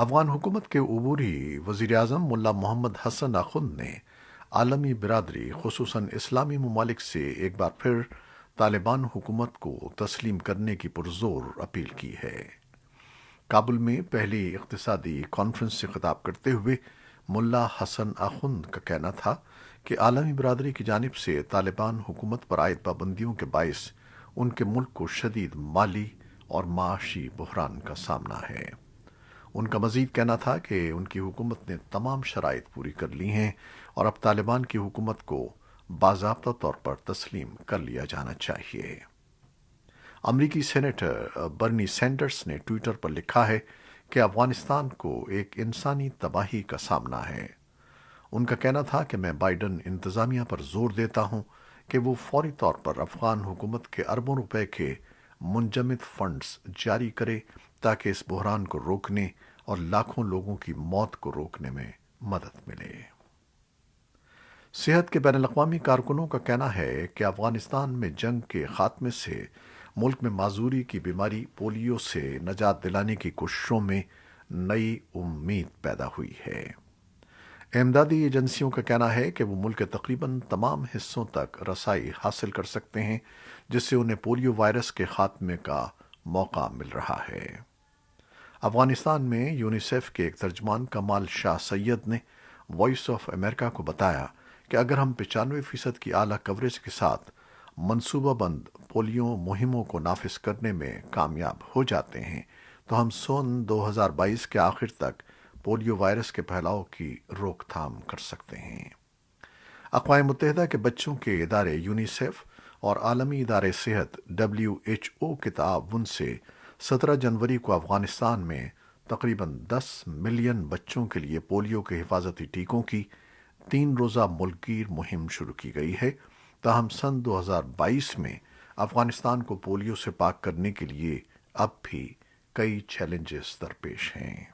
افغان حکومت کے عبوری وزیر اعظم ملا محمد حسن آخند نے عالمی برادری خصوصاً اسلامی ممالک سے ایک بار پھر طالبان حکومت کو تسلیم کرنے کی پرزور اپیل کی ہے۔ کابل میں پہلی اقتصادی کانفرنس سے خطاب کرتے ہوئے ملا حسن آخند کا کہنا تھا کہ عالمی برادری کی جانب سے طالبان حکومت پر عائد پابندیوں کے باعث ان کے ملک کو شدید مالی اور معاشی بحران کا سامنا ہے۔ ان کا مزید کہنا تھا کہ ان کی حکومت نے تمام شرائط پوری کر لی ہیں اور اب طالبان کی حکومت کو باضابطہ طور پر تسلیم کر لیا جانا چاہیے۔ امریکی سینیٹر برنی سینڈرز نے ٹویٹر پر لکھا ہے کہ افغانستان کو ایک انسانی تباہی کا سامنا ہے۔ ان کا کہنا تھا کہ میں بائیڈن انتظامیہ پر زور دیتا ہوں کہ وہ فوری طور پر افغان حکومت کے اربوں روپے کے منجمد فنڈز جاری کرے تاکہ اس بحران کو روکنے اور لاکھوں لوگوں کی موت کو روکنے میں مدد ملے۔ صحت کے بین الاقوامی کارکنوں کا کہنا ہے کہ افغانستان میں جنگ کے خاتمے سے ملک میں معذوری کی بیماری پولیو سے نجات دلانے کی کوششوں میں نئی امید پیدا ہوئی ہے۔ امدادی ایجنسیوں کا کہنا ہے کہ وہ ملک کے تقریباً تمام حصوں تک رسائی حاصل کر سکتے ہیں جس سے انہیں پولیو وائرس کے خاتمے کا موقع مل رہا ہے۔ افغانستان میں یونیسیف کے ایک ترجمان کمال شاہ سید نے وائس آف امریکہ کو بتایا کہ اگر ہم 95% کی اعلیٰ کوریج کے ساتھ منصوبہ بند پولیو مہموں کو نافذ کرنے میں کامیاب ہو جاتے ہیں تو ہم سن 2022 کے آخر تک پولیو وائرس کے پھیلاؤ کی روک تھام کر سکتے ہیں۔ اقوام متحدہ کے بچوں کے ادارے یونیسیف اور عالمی ادارے صحت WHO کے تعاون سے 17 جنوری کو افغانستان میں تقریباً 10 ملین بچوں کے لیے پولیو کے حفاظتی ٹیکوں کی 3 روزہ ملک گیر مہم شروع کی گئی ہے۔ تاہم سن 2022 میں افغانستان کو پولیو سے پاک کرنے کے لیے اب بھی کئی چیلنجز درپیش ہیں۔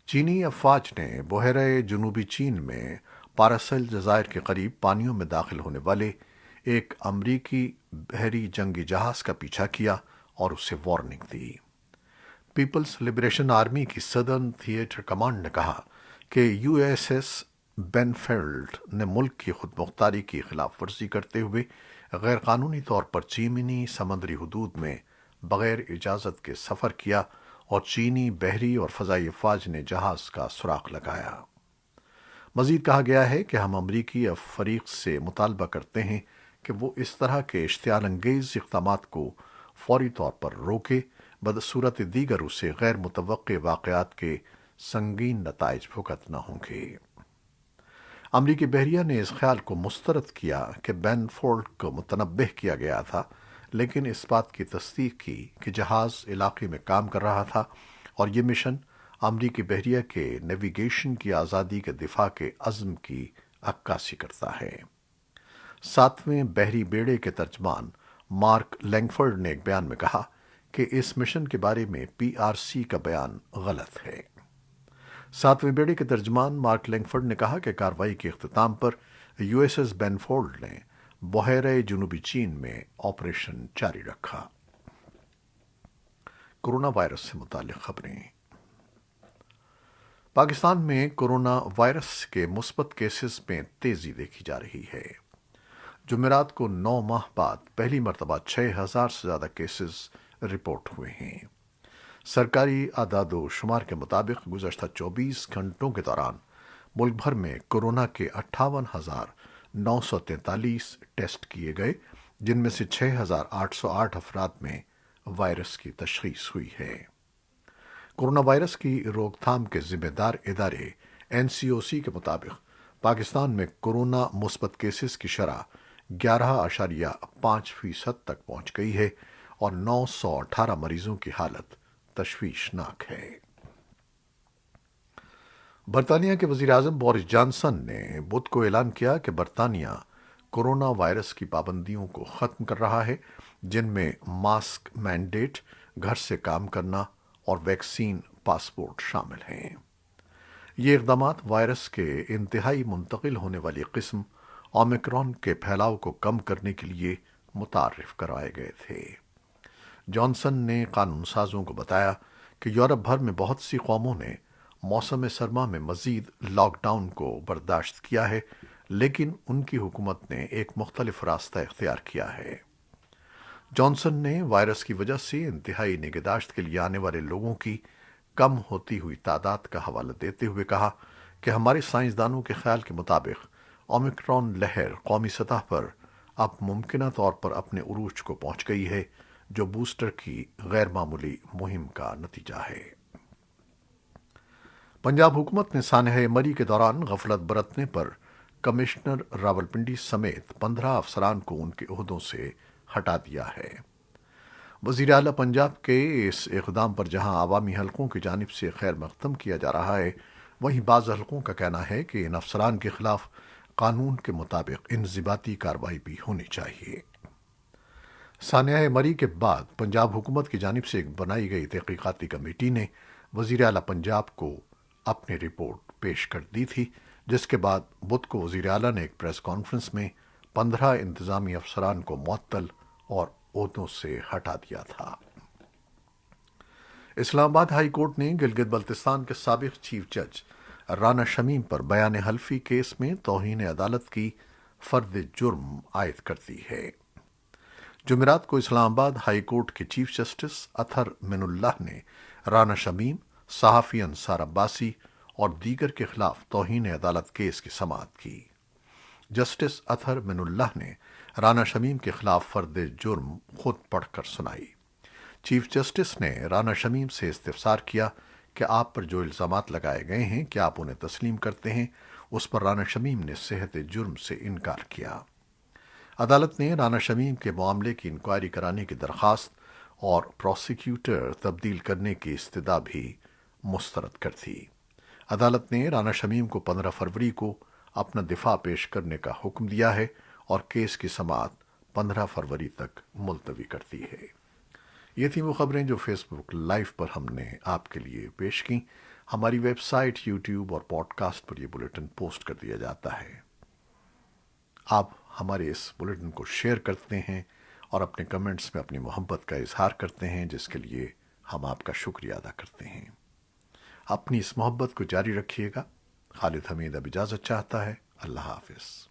چینی افواج نے بحیرہ جنوبی چین میں پاراسل جزائر کے قریب پانیوں میں داخل ہونے والے ایک امریکی بحری جنگی جہاز کا پیچھا کیا اور اسے وارننگ دی۔ پیپلز لبریشن آرمی کی سدرن تھیٹر کمانڈ نے کہا کہ USS بینفیلڈ نے ملک کی خود مختاری کی خلاف ورزی کرتے ہوئے غیر قانونی طور پر چینی سمندری حدود میں بغیر اجازت کے سفر کیا اور چینی بحری اور فضائی افواج نے جہاز کا سراغ لگایا۔ مزید کہا گیا ہے کہ ہم امریکی فریق سے مطالبہ کرتے ہیں کہ وہ اس طرح کے اشتعال انگیز اقدامات کو فوری طور پر روکے، بدصورت دیگر اسے غیر متوقع واقعات کے سنگین نتائج بھگتنا ہوں گے۔ امریکی بحریہ نے اس خیال کو مسترد کیا کہ بین فولڈ کو متنبہ کیا گیا تھا، لیکن اس بات کی تصدیق کی کہ جہاز علاقے میں کام کر رہا تھا اور یہ مشن امریکی بحریہ کے نیویگیشن کی آزادی کے دفاع کے عزم کی عکاسی کرتا ہے۔ 7ویں بحری بیڑے کے ترجمان مارک لینگفرڈ نے ایک بیان میں کہا کہ اس مشن کے بارے میں PRC کا بیان غلط ہے۔ 7ویں بیڑے کے ترجمان مارک لینگفرڈ نے کہا کہ کارروائی کے اختتام پر USS بینفورڈ نے بحیرہ جنوبی چین میں آپریشن جاری رکھا۔ کورونا وائرس سے متعلق خبریں۔ پاکستان میں کورونا وائرس کے مثبت کیسز میں تیزی دیکھی جا رہی ہے۔ جمعرات کو 9 ماہ بعد پہلی مرتبہ 6000 سے زیادہ کیسز رپورٹ ہوئے ہیں۔ سرکاری اعداد و شمار کے مطابق گزشتہ 24 گھنٹوں کے دوران ملک بھر میں کورونا کے 58,943 ٹیسٹ کیے گئے، جن میں سے 6,808 افراد میں وائرس کی تشخیص ہوئی ہے۔ کورونا وائرس کی روک تھام کے ذمہ دار ادارے NCOC کے مطابق پاکستان میں کورونا مثبت کیسز کی شرح 11.5% تک پہنچ گئی ہے اور 918 مریضوں کی حالت تشویشناک ہے۔ برطانیہ کے وزیر اعظم بورس جانسن نے بدھ کو اعلان کیا کہ برطانیہ کورونا وائرس کی پابندیوں کو ختم کر رہا ہے، جن میں ماسک مینڈیٹ، گھر سے کام کرنا اور ویکسین پاسپورٹ شامل ہیں۔ یہ اقدامات وائرس کے انتہائی منتقل ہونے والی قسم اومیکرون کے پھیلاؤ کو کم کرنے کے لیے متعارف کروائے گئے تھے۔ جانسن نے قانون سازوں کو بتایا کہ یورپ بھر میں بہت سی قوموں نے موسم سرما میں مزید لاک ڈاؤن کو برداشت کیا ہے، لیکن ان کی حکومت نے ایک مختلف راستہ اختیار کیا ہے۔ جانسن نے وائرس کی وجہ سے انتہائی نگہداشت کے لیے آنے والے لوگوں کی کم ہوتی ہوئی تعداد کا حوالہ دیتے ہوئے کہا کہ ہمارے سائنسدانوں کے خیال کے مطابق اومیکرون لہر قومی سطح پر اب ممکنہ طور پر اپنے عروج کو پہنچ گئی ہے، جو بوسٹر کی غیر معمولی مہم کا نتیجہ ہے۔ پنجاب حکومت نے سانحہ مری کے دوران غفلت برتنے پر کمشنر راولپنڈی سمیت 15 افسران کو ان کے عہدوں سے ہٹا دیا ہے۔ وزیر اعلیٰ پنجاب کے اس اقدام پر جہاں عوامی حلقوں کی جانب سے خیر مقدم کیا جا رہا ہے، وہیں بعض حلقوں کا کہنا ہے کہ ان افسران کے خلاف قانون کے مطابق انضباطی کارروائی بھی ہونی چاہیے۔ سانحہ مری کے بعد پنجاب حکومت کی جانب سے بنائی گئی تحقیقاتی کمیٹی نے وزیر اعلیٰ پنجاب کو اپنی رپورٹ پیش کر دی تھی، جس کے بعد بدھ کو وزیر اعلیٰ نے ایک پریس کانفرنس میں 15 انتظامی افسران کو معطل اور عہدوں سے ہٹا دیا تھا۔ اسلام آباد ہائی کورٹ نے گلگت بلتستان کے سابق چیف جج رانا شمیم پر بیان حلفی کیس میں توہین عدالت کی فرد جرم عائد کر دی ہے۔ جمعرات کو اسلام آباد ہائی کورٹ کے چیف جسٹس اطہر من اللہ نے رانا شمیم، صحافی انصار عباسی اور دیگر کے خلاف توہین عدالت کیس کی سماعت کی۔ جسٹس اطہر من اللہ نے رانا شمیم کے خلاف فرد جرم خود پڑھ کر سنائی۔ چیف جسٹس نے رانا شمیم سے استفسار کیا کہ آپ پر جو الزامات لگائے گئے ہیں کیا آپ انہیں تسلیم کرتے ہیں؟ اس پر رانا شمیم نے صحت جرم سے انکار کیا۔ عدالت نے رانا شمیم کے معاملے کی انکوائری کرانے کی درخواست اور پروسیکیوٹر تبدیل کرنے کی استدعا بھی مسترد کر دی۔ عدالت نے رانا شمیم کو 15 فروری کو اپنا دفاع پیش کرنے کا حکم دیا ہے اور کیس کی سماعت 15 فروری تک ملتوی کر دی ہے۔ یہ تھیں وہ خبریں جو فیس بک لائیو پر ہم نے آپ کے لیے پیش کیں۔ ہماری ویب سائٹ، یوٹیوب اور پوڈ کاسٹ پر یہ بلیٹن پوسٹ کر دیا جاتا ہے۔ آپ ہمارے اس بلیٹن کو شیئر کرتے ہیں اور اپنے کمنٹس میں اپنی محبت کا اظہار کرتے ہیں، جس کے لیے ہم آپ کا شکریہ ادا کرتے ہیں۔ اپنی اس محبت کو جاری رکھیے گا۔ خالد حمید اب اجازت چاہتا ہے۔ اللہ حافظ۔